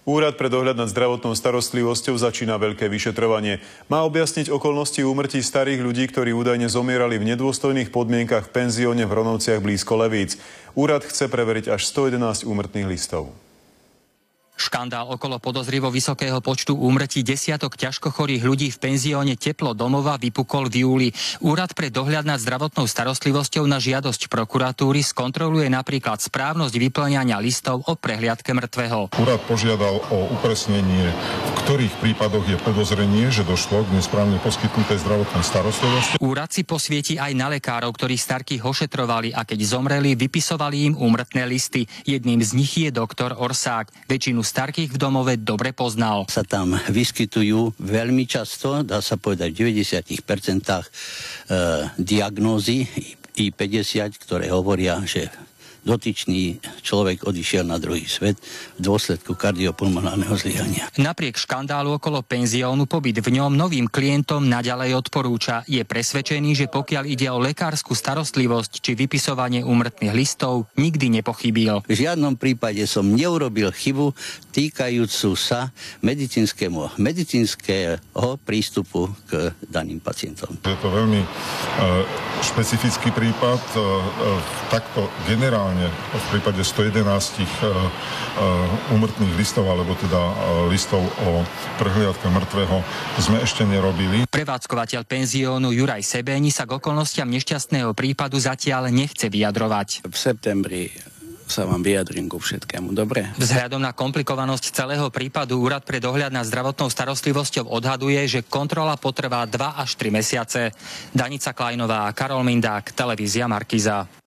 Úrad pre dohľad nad zdravotnou starostlivosťou začína veľké vyšetrovanie. Má objasniť okolnosti úmrtí starých ľudí, ktorí údajne zomierali v nedôstojných podmienkach v penzióne v Hronovciach blízko Levíc. Úrad chce preveriť až 111 úmrtných listov. Škandál okolo podozrivo vysokého počtu úmrtí desiatok ťažko chorých ľudí v penzióne Teplo domova vypukol v júli. Úrad pre dohľad nad zdravotnou starostlivosťou na žiadosť prokuratúry skontroluje napríklad správnosť vyplňania listov o prehliadke mŕtvého. Úrad požiadal o upresnenie, v ktorých prípadoch je podozrenie, že došlo k nesprávne poskytnutej zdravotnej starostlivosti. Úrad si posvieti aj na lekárov, ktorí starkých ošetrovali a keď zomreli, vypisovali im úmrtné listy. Jedným z nich je doktor Orsák. Väčšinu starkých v domove dobre poznal. Sa tam vyskytujú veľmi často, dá sa povedať v 90% diagnózy I50, ktoré hovoria, že dotyčný človek odišiel na druhý svet v dôsledku kardiopulmonálneho zlyhania. Napriek škandálu okolo penziónu pobyt v ňom novým klientom naďalej odporúča. Je presvedčený, že pokiaľ ide o lekárskú starostlivosť či vypisovanie úmrtných listov, nikdy nepochybil. V žiadnom prípade som neurobil chybu týkajúcu sa medicínskeho prístupu k daným pacientom. Je to veľmi špecifický prípad. Takto generálne v prípade 111 úmrtných listov, alebo teda listov o prehliadke mŕtvého sme ešte nerobili. Prevádzkovateľ penziónu Juraj Sebéni sa k okolnostiam nešťastného prípadu zatiaľ nechce vyjadrovať. V septembri sa vám vyjadrím ku všetkému, dobre? Vzhľadom na komplikovanosť celého prípadu Úrad pre dohľad nad zdravotnou starostlivosťou odhaduje, že kontrola potrvá 2 až 3 mesiace. Danica Klajnová, Karol Mindák, televízia Markíza.